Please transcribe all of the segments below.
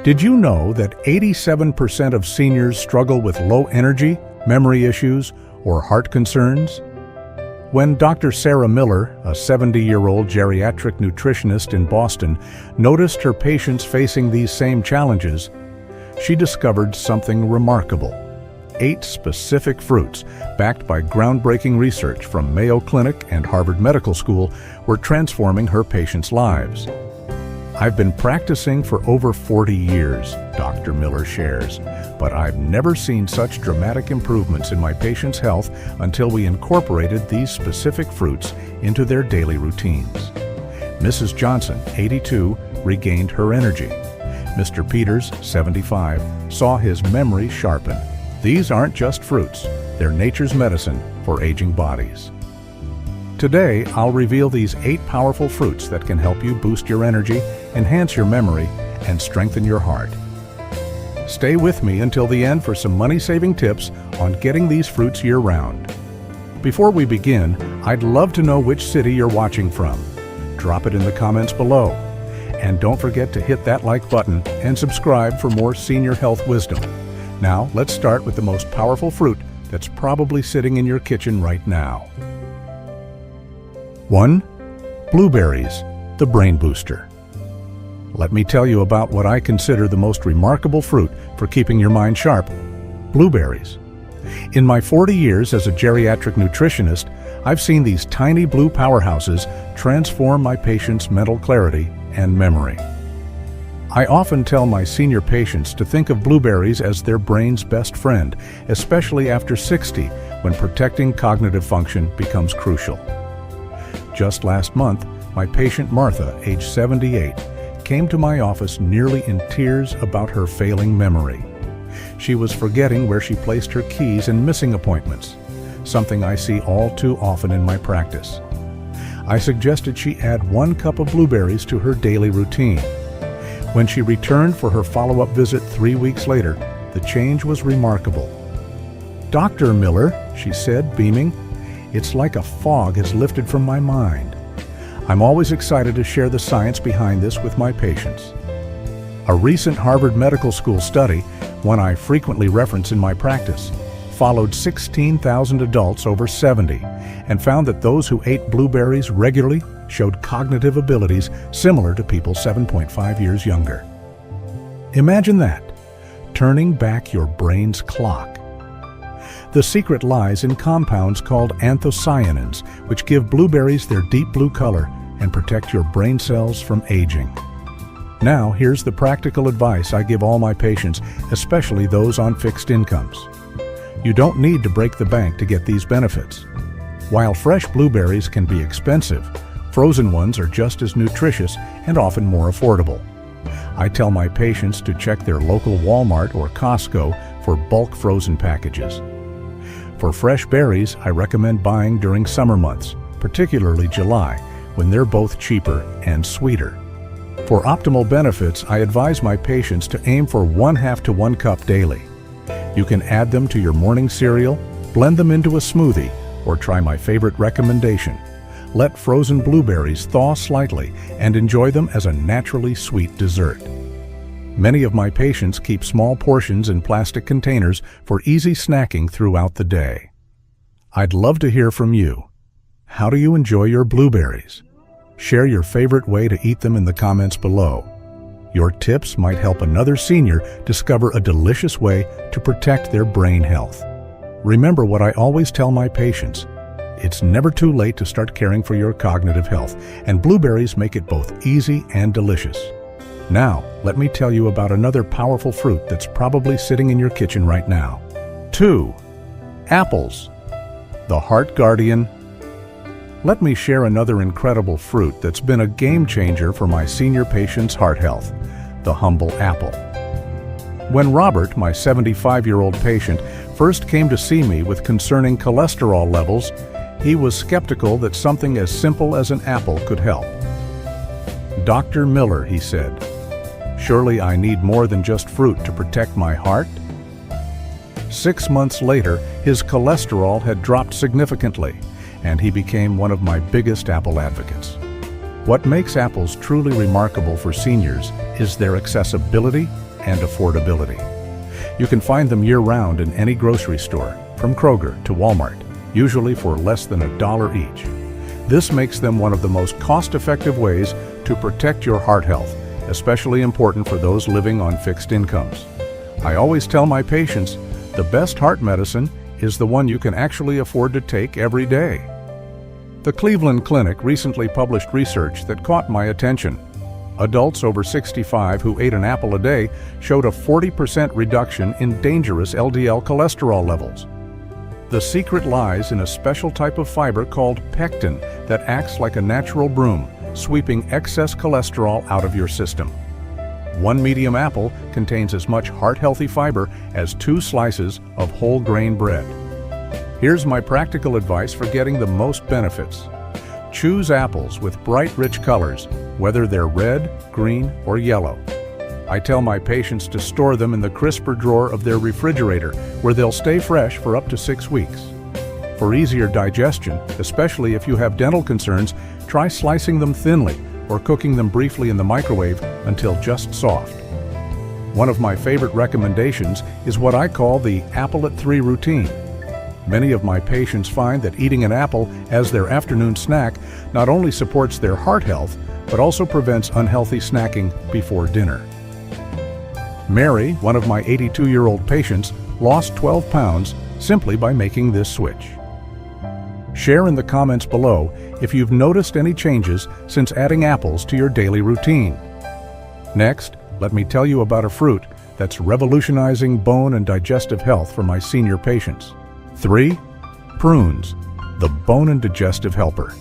Did you know that 87% of seniors struggle with low energy, memory issues, or heart concerns? When Dr. Sarah Miller, a 70-year-old geriatric nutritionist in Boston, noticed her patients facing these same challenges, she discovered something remarkable. 8 specific fruits, backed by groundbreaking research from Mayo Clinic and Harvard Medical School, were transforming her patients' lives. I've been practicing for over 40 years, Dr. Miller shares, but I've never seen such dramatic improvements in my patients' health until we incorporated these specific fruits into their daily routines. Mrs. Johnson, 82, regained her energy. Mr. Peters, 75, saw his memory sharpen. These aren't just fruits, they're nature's medicine for aging bodies. Today, I'll reveal these 8 powerful fruits that can help you boost your energy, enhance your memory, and strengthen your heart. Stay with me until the end for some money-saving tips on getting these fruits year-round. Before we begin, I'd love to know which city you're watching from. Drop it in the comments below. And don't forget to hit that like button and subscribe for more senior health wisdom. Now, let's start with the most powerful fruit that's probably sitting in your kitchen right now. 1. Blueberries, the brain booster. Let me tell you about what I consider the most remarkable fruit for keeping your mind sharp: blueberries. In my 40 years as a geriatric nutritionist, I've seen these tiny blue powerhouses transform my patients' mental clarity and memory. I often tell my senior patients to think of blueberries as their brain's best friend, especially after 60, when protecting cognitive function becomes crucial. Just last month, my patient Martha, age 78, came to my office nearly in tears about her failing memory. She was forgetting where she placed her keys and missing appointments, something I see all too often in my practice. I suggested she add 1 cup of blueberries to her daily routine. When she returned for her follow-up visit 3 weeks later, the change was remarkable. "Dr. Miller," she said, beaming, "it's like a fog has lifted from my mind." I'm always excited to share the science behind this with my patients. A recent Harvard Medical School study, one I frequently reference in my practice, followed 16,000 adults over 70 and found that those who ate blueberries regularly showed cognitive abilities similar to people 7.5 years younger. Imagine that, turning back your brain's clock. The secret lies in compounds called anthocyanins, which give blueberries their deep blue color and protect your brain cells from aging. Now, here's the practical advice I give all my patients, especially those on fixed incomes. You don't need to break the bank to get these benefits. While fresh blueberries can be expensive, frozen ones are just as nutritious and often more affordable. I tell my patients to check their local Walmart or Costco for bulk frozen packages. For fresh berries, I recommend buying during summer months, particularly July, when they're both cheaper and sweeter. For optimal benefits, I advise my patients to aim for 1/2 to 1 cup daily. You can add them to your morning cereal, blend them into a smoothie, or try my favorite recommendation: let frozen blueberries thaw slightly and enjoy them as a naturally sweet dessert. Many of my patients keep small portions in plastic containers for easy snacking throughout the day. I'd love to hear from you. How do you enjoy your blueberries? Share your favorite way to eat them in the comments below. Your tips might help another senior discover a delicious way to protect their brain health. Remember what I always tell my patients: it's never too late to start caring for your cognitive health, and blueberries make it both easy and delicious. Now, let me tell you about another powerful fruit that's probably sitting in your kitchen right now. 2. Apples, the heart guardian. Let me share another incredible fruit that's been a game changer for my senior patients' heart health: the humble apple. When Robert, my 75-year-old patient, first came to see me with concerning cholesterol levels, he was skeptical that something as simple as an apple could help. "Dr. Miller," he said, "surely I need more than just fruit to protect my heart?" 6 months later, his cholesterol had dropped significantly, and he became one of my biggest apple advocates. What makes apples truly remarkable for seniors is their accessibility and affordability. You can find them year-round in any grocery store, from Kroger to Walmart, usually for less than $1 each. This makes them one of the most cost-effective ways to protect your heart health, especially important for those living on fixed incomes. I always tell my patients, the best heart medicine is the one you can actually afford to take every day. The Cleveland Clinic recently published research that caught my attention. Adults over 65 who ate an apple a day showed a 40% reduction in dangerous LDL cholesterol levels. The secret lies in a special type of fiber called pectin that acts like a natural broom, sweeping excess cholesterol out of your system. One medium apple contains as much heart-healthy fiber as 2 slices of whole grain bread. Here's my practical advice for getting the most benefits. Choose apples with bright, rich colors, whether they're red, green, or yellow. I tell my patients to store them in the crisper drawer of their refrigerator, where they'll stay fresh for up to 6 weeks. For easier digestion, especially if you have dental concerns, try slicing them thinly or cooking them briefly in the microwave until just soft. One of my favorite recommendations is what I call the apple at 3 routine. Many of my patients find that eating an apple as their afternoon snack not only supports their heart health, but also prevents unhealthy snacking before dinner. Mary, one of my 82-year-old patients, lost 12 pounds simply by making this switch. Share in the comments below if you've noticed any changes since adding apples to your daily routine. Next, let me tell you about a fruit that's revolutionizing bone and digestive health for my senior patients. 3. Prunes, the bone and digestive helper.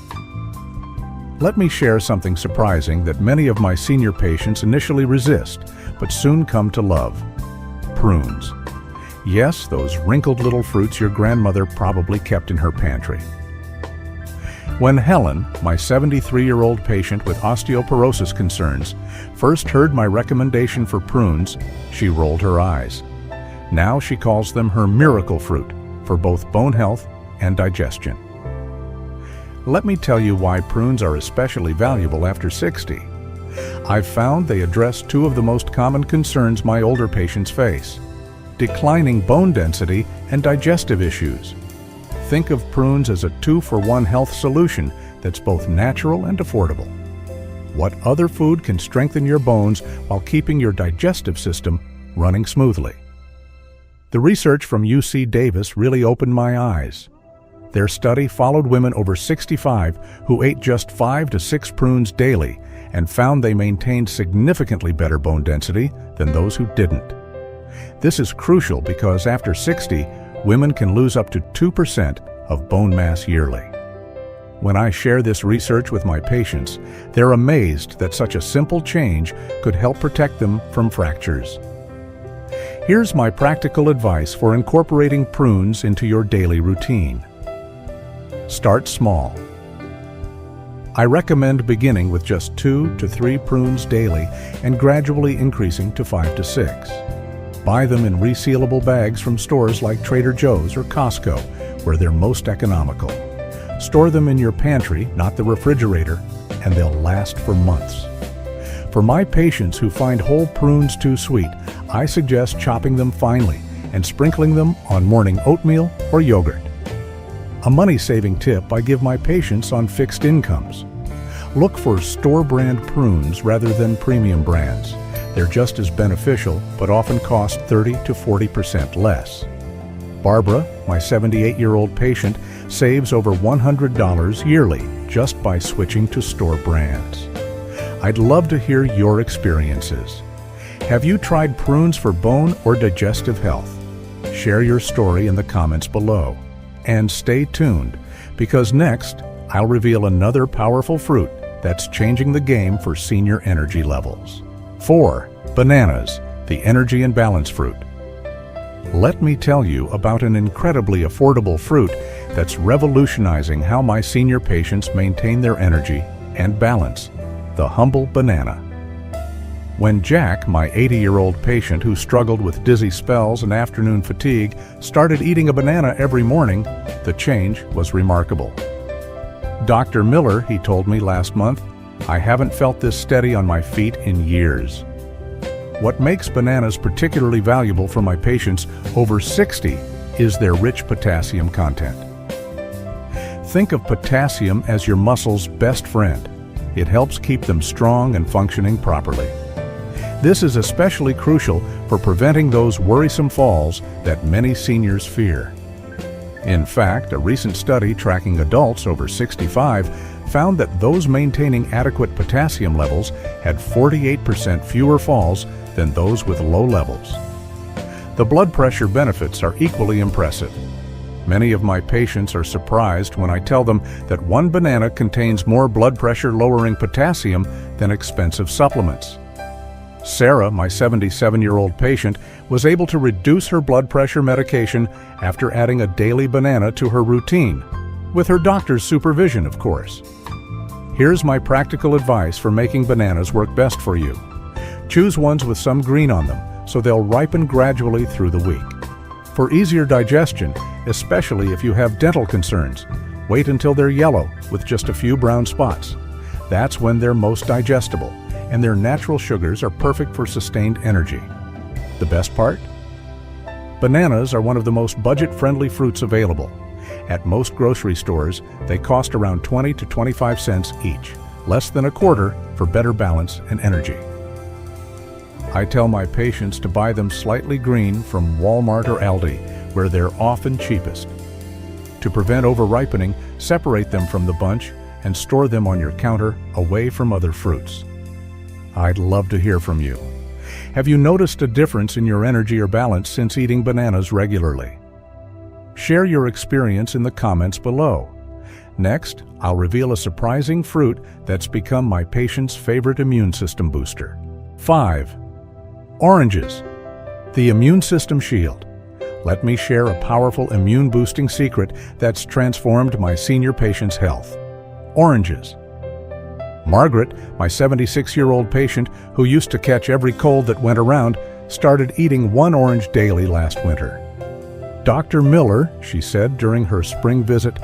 Let me share something surprising that many of my senior patients initially resist, but soon come to love. Prunes. Yes, those wrinkled little fruits your grandmother probably kept in her pantry. When Helen, my 73-year-old patient with osteoporosis concerns, first heard my recommendation for prunes, she rolled her eyes. Now she calls them her miracle fruit for both bone health and digestion. Let me tell you why prunes are especially valuable after 60. I've found they address 2 of the most common concerns my older patients face: declining bone density and digestive issues. Think of prunes as a 2-for-1 health solution that's both natural and affordable. What other food can strengthen your bones while keeping your digestive system running smoothly? The research from UC Davis really opened my eyes. Their study followed women over 65 who ate just 5 to 6 prunes daily and found they maintained significantly better bone density than those who didn't. This is crucial because after 60, women can lose up to 2% of bone mass yearly. When I share this research with my patients, they're amazed that such a simple change could help protect them from fractures. Here's my practical advice for incorporating prunes into your daily routine. Start small. I recommend beginning with just 2 to 3 prunes daily and gradually increasing to 5 to 6. Buy them in resealable bags from stores like Trader Joe's or Costco, where they're most economical. Store them in your pantry, not the refrigerator, and they'll last for months. For my patients who find whole prunes too sweet, I suggest chopping them finely and sprinkling them on morning oatmeal or yogurt. A money-saving tip I give my patients on fixed incomes. Look for store-brand prunes rather than premium brands. They're just as beneficial, but often cost 30 to 40% less. Barbara, my 78-year-old patient, saves over $100 yearly just by switching to store brands. I'd love to hear your experiences. Have you tried prunes for bone or digestive health? Share your story in the comments below. And stay tuned, because next, I'll reveal another powerful fruit that's changing the game for senior energy levels. 4. Bananas, the energy and balance fruit. Let me tell you about an incredibly affordable fruit that's revolutionizing how my senior patients maintain their energy and balance: the humble banana. When Jack, my 80-year-old patient who struggled with dizzy spells and afternoon fatigue, started eating a banana every morning, the change was remarkable. Dr. Miller, he told me last month, I haven't felt this steady on my feet in years. What makes bananas particularly valuable for my patients over 60 is their rich potassium content. Think of potassium as your muscles' best friend. It helps keep them strong and functioning properly. This is especially crucial for preventing those worrisome falls that many seniors fear. In fact, a recent study tracking adults over 65 found that those maintaining adequate potassium levels had 48% fewer falls than those with low levels. The blood pressure benefits are equally impressive. Many of my patients are surprised when I tell them that one banana contains more blood pressure-lowering potassium than expensive supplements. Sarah, my 77-year-old patient, was able to reduce her blood pressure medication after adding a daily banana to her routine, with her doctor's supervision, of course. Here's my practical advice for making bananas work best for you. Choose ones with some green on them, so they'll ripen gradually through the week. For easier digestion, especially if you have dental concerns, wait until they're yellow with just a few brown spots. That's when they're most digestible, and their natural sugars are perfect for sustained energy. The best part? Bananas are one of the most budget-friendly fruits available. At most grocery stores, they cost around 20 to 25 cents each, less than a quarter for better balance and energy. I tell my patients to buy them slightly green from Walmart or Aldi, where they're often cheapest. To prevent over-ripening, separate them from the bunch and store them on your counter away from other fruits. I'd love to hear from you. Have you noticed a difference in your energy or balance since eating bananas regularly? Share your experience in the comments below. Next, I'll reveal a surprising fruit that's become my patient's favorite immune system booster. 5. Oranges, the immune system shield. Let me share a powerful immune-boosting secret that's transformed my senior patient's health. Oranges. Margaret, my 76-year-old patient who used to catch every cold that went around, started eating one orange daily last winter. Dr. Miller, she said during her spring visit,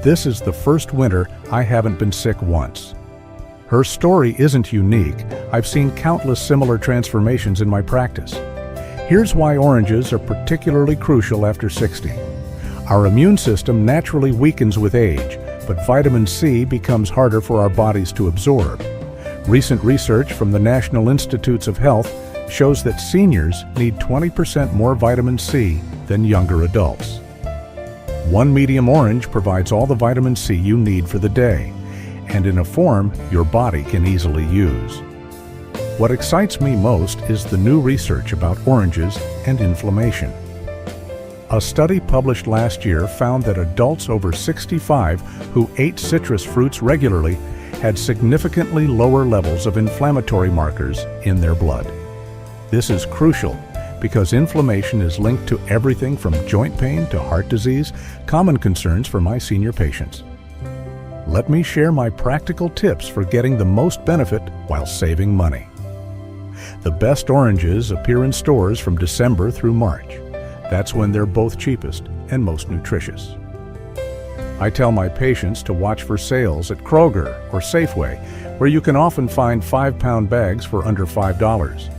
"This is the first winter I haven't been sick once." Her story isn't unique. I've seen countless similar transformations in my practice. Here's why oranges are particularly crucial after 60. Our immune system naturally weakens with age, but vitamin C becomes harder for our bodies to absorb. Recent research from the National Institutes of Health shows that seniors need 20% more vitamin C than younger adults. One medium orange provides all the vitamin C you need for the day, and in a form your body can easily use. What excites me most is the new research about oranges and inflammation. A study published last year found that adults over 65 who ate citrus fruits regularly had significantly lower levels of inflammatory markers in their blood. This is crucial because inflammation is linked to everything from joint pain to heart disease, common concerns for my senior patients. Let me share my practical tips for getting the most benefit while saving money. The best oranges appear in stores from December through March. That's when they're both cheapest and most nutritious. I tell my patients to watch for sales at Kroger or Safeway, where you can often find 5-pound bags for under $5.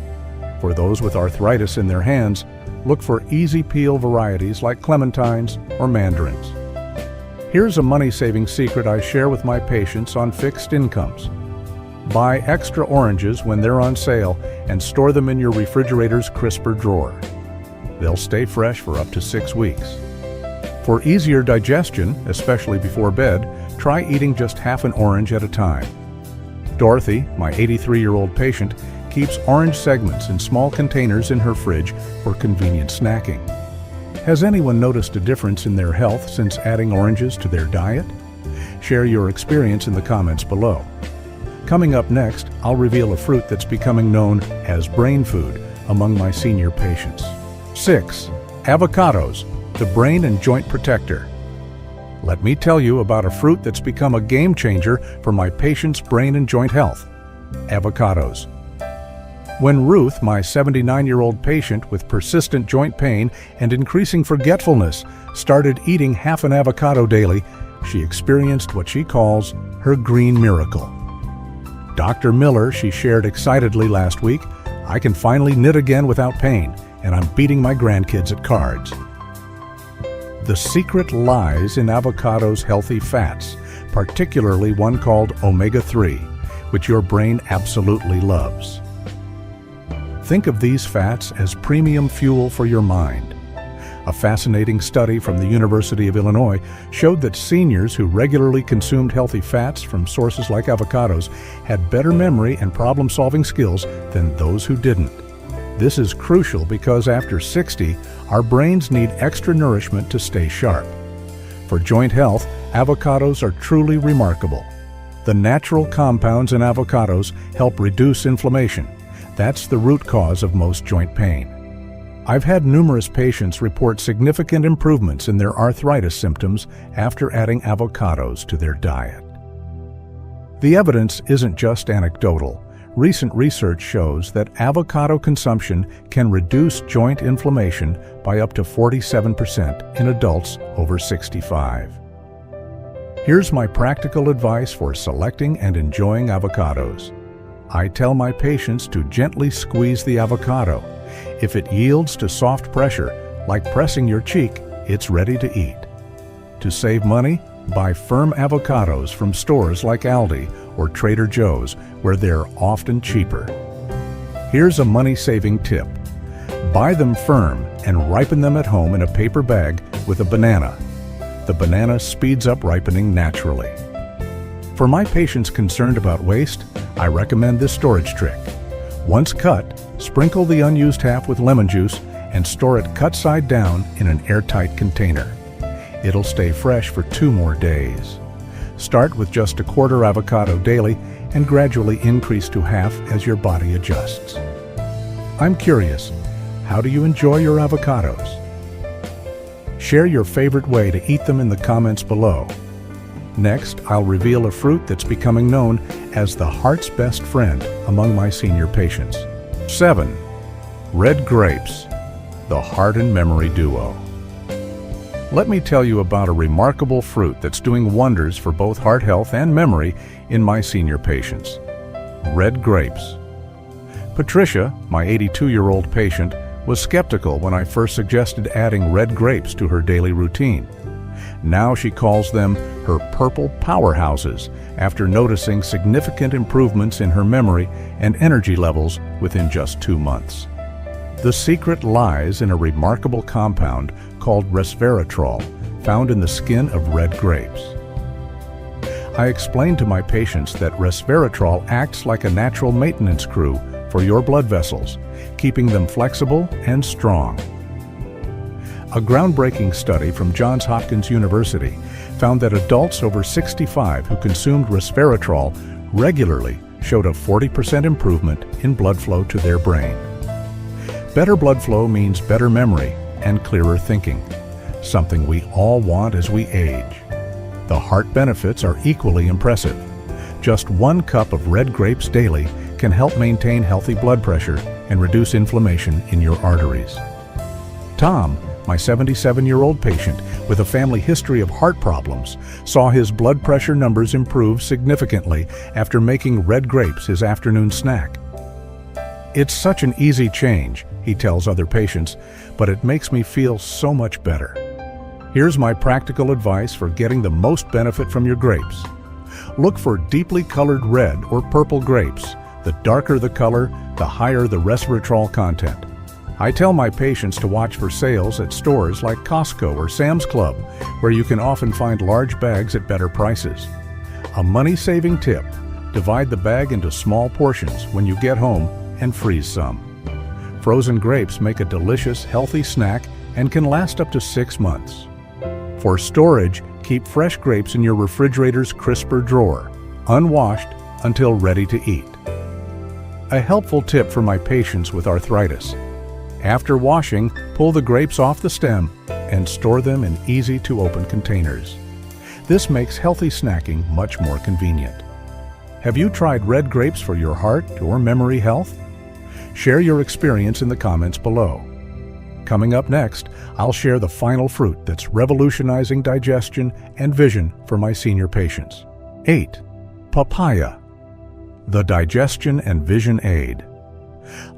For those with arthritis in their hands, look for easy peel varieties like clementines or mandarins. Here's a money-saving secret I share with my patients on fixed incomes. Buy extra oranges when they're on sale and store them in your refrigerator's crisper drawer. They'll stay fresh for up to 6 weeks. For easier digestion, especially before bed, try eating just half an orange at a time. Dorothy, my 83-year-old patient, keeps orange segments in small containers in her fridge for convenient snacking. Has anyone noticed a difference in their health since adding oranges to their diet? Share your experience in the comments below. Coming up next, I'll reveal a fruit that's becoming known as brain food among my senior patients. 6. Avocados, the brain and joint protector. Let me tell you about a fruit that's become a game changer for my patients' brain and joint health. Avocados. When Ruth, my 79-year-old patient with persistent joint pain and increasing forgetfulness, started eating half an avocado daily, she experienced what she calls her green miracle. Dr. Miller, she shared excitedly last week, I can finally knit again without pain, and I'm beating my grandkids at cards. The secret lies in avocado's healthy fats, particularly one called omega-3, which your brain absolutely loves. Think of these fats as premium fuel for your mind. A fascinating study from the University of Illinois showed that seniors who regularly consumed healthy fats from sources like avocados had better memory and problem-solving skills than those who didn't. This is crucial because after 60, our brains need extra nourishment to stay sharp. For joint health, avocados are truly remarkable. The natural compounds in avocados help reduce inflammation. That's the root cause of most joint pain. I've had numerous patients report significant improvements in their arthritis symptoms after adding avocados to their diet. The evidence isn't just anecdotal. Recent research shows that avocado consumption can reduce joint inflammation by up to 47% in adults over 65. Here's my practical advice for selecting and enjoying avocados. I tell my patients to gently squeeze the avocado. If it yields to soft pressure, like pressing your cheek, it's ready to eat. To save money, buy firm avocados from stores like Aldi or Trader Joe's, where they're often cheaper. Here's a money-saving tip. Buy them firm and ripen them at home in a paper bag with a banana. The banana speeds up ripening naturally. For my patients concerned about waste, I recommend this storage trick. Once cut, sprinkle the unused half with lemon juice and store it cut side down in an airtight container. It'll stay fresh for 2 more days. Start with just a quarter avocado daily and gradually increase to half as your body adjusts. I'm curious, how do you enjoy your avocados? Share your favorite way to eat them in the comments below. Next, I'll reveal a fruit that's becoming known as the heart's best friend among my senior patients. 7. Red grapes, the heart and memory duo. Let me tell you about a remarkable fruit that's doing wonders for both heart health and memory in my senior patients. Red grapes. Patricia, my 82-year-old patient, was skeptical when I first suggested adding red grapes to her daily routine. Now she calls them her purple powerhouses after noticing significant improvements in her memory and energy levels within just 2 months. The secret lies in a remarkable compound called resveratrol, found in the skin of red grapes. I explained to my patients that resveratrol acts like a natural maintenance crew for your blood vessels, keeping them flexible and strong. A groundbreaking study from Johns Hopkins University found that adults over 65 who consumed resveratrol regularly showed a 40% improvement in blood flow to their brain. Better blood flow means better memory and clearer thinking, something we all want as we age. The heart benefits are equally impressive. Just 1 cup of red grapes daily can help maintain healthy blood pressure and reduce inflammation in your arteries. Tom, my 77-year-old patient with a family history of heart problems, saw his blood pressure numbers improve significantly after making red grapes his afternoon snack. It's such an easy change, he tells other patients, but it makes me feel so much better. Here's my practical advice for getting the most benefit from your grapes. Look for deeply colored red or purple grapes. The darker the color, the higher the resveratrol content. I tell my patients to watch for sales at stores like Costco or Sam's Club, where you can often find large bags at better prices. A money-saving tip: divide the bag into small portions when you get home and freeze some. Frozen grapes make a delicious, healthy snack and can last up to 6 months. For storage, keep fresh grapes in your refrigerator's crisper drawer, unwashed until ready to eat. A helpful tip for my patients with arthritis: after washing, pull the grapes off the stem and store them in easy-to-open containers. This makes healthy snacking much more convenient. Have you tried red grapes for your heart or memory health? Share your experience in the comments below. Coming up next, I'll share the final fruit that's revolutionizing digestion and vision for my senior patients. 8. Papaya, the digestion and vision aid.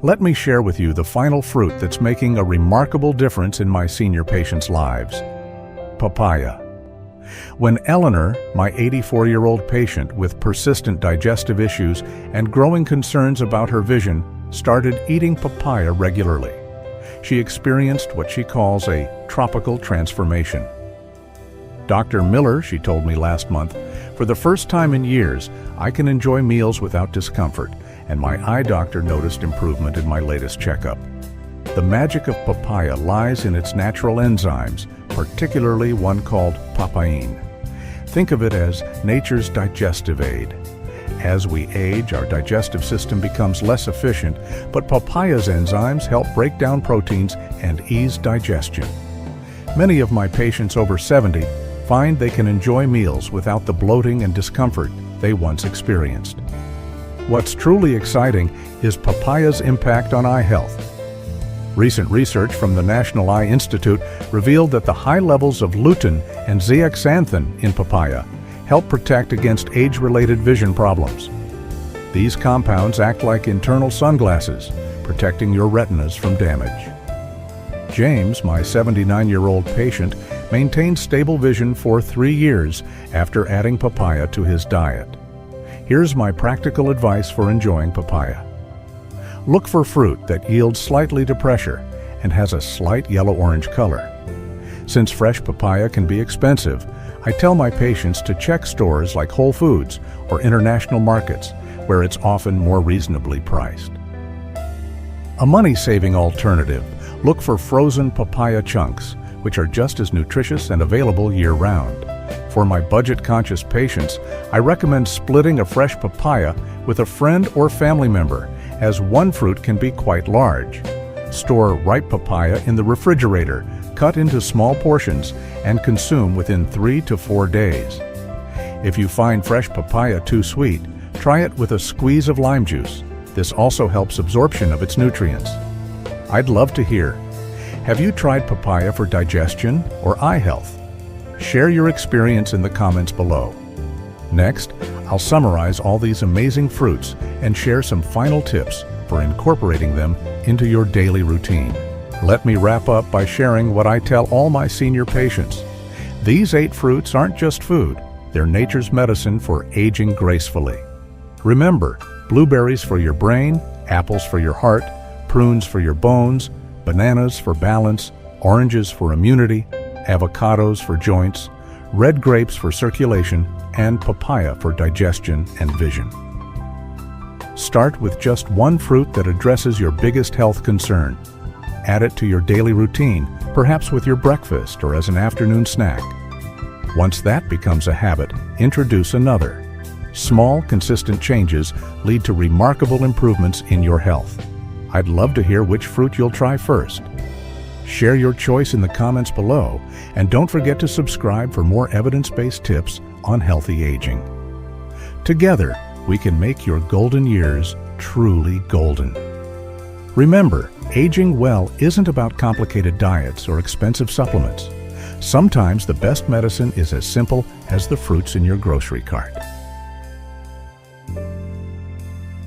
Let me share with you the final fruit that's making a remarkable difference in my senior patients' lives: papaya. When Eleanor, my 84-year-old patient with persistent digestive issues and growing concerns about her vision, started eating papaya regularly, she experienced what she calls a tropical transformation. Dr. Miller, she told me last month, for the first time in years, I can enjoy meals without discomfort, and my eye doctor noticed improvement in my latest checkup. The magic of papaya lies in its natural enzymes, particularly one called papain. Think of it as nature's digestive aid. As we age, our digestive system becomes less efficient, but papaya's enzymes help break down proteins and ease digestion. Many of my patients over 70 find they can enjoy meals without the bloating and discomfort they once experienced. What's truly exciting is papaya's impact on eye health. Recent research from the National Eye Institute revealed that the high levels of lutein and zeaxanthin in papaya help protect against age-related vision problems. These compounds act like internal sunglasses, protecting your retinas from damage. James, my 79-year-old patient, maintained stable vision for 3 years after adding papaya to his diet. Here's my practical advice for enjoying papaya. Look for fruit that yields slightly to pressure and has a slight yellow-orange color. Since fresh papaya can be expensive, I tell my patients to check stores like Whole Foods or international markets, where it's often more reasonably priced. A money-saving alternative: look for frozen papaya chunks, which are just as nutritious and available year-round. For my budget-conscious patients, I recommend splitting a fresh papaya with a friend or family member, as one fruit can be quite large. Store ripe papaya in the refrigerator, cut into small portions, and consume within 3 to 4 days. If you find fresh papaya too sweet, try it with a squeeze of lime juice. This also helps absorption of its nutrients. I'd love to hear, have you tried papaya for digestion or eye health? Share your experience in the comments below. Next, I'll summarize all these amazing fruits and share some final tips for incorporating them into your daily routine. Let me wrap up by sharing what I tell all my senior patients. These 8 fruits aren't just food, they're nature's medicine for aging gracefully. Remember, blueberries for your brain, apples for your heart, prunes for your bones, bananas for balance, oranges for immunity, avocados for joints, red grapes for circulation, and papaya for digestion and vision. Start with just one fruit that addresses your biggest health concern. Add it to your daily routine, perhaps with your breakfast or as an afternoon snack. Once that becomes a habit, introduce another. Small, consistent changes lead to remarkable improvements in your health. I'd love to hear which fruit you'll try first. Share your choice in the comments below, and don't forget to subscribe for more evidence-based tips on healthy aging. Together, we can make your golden years truly golden. Remember, aging well isn't about complicated diets or expensive supplements. Sometimes the best medicine is as simple as the fruits in your grocery cart.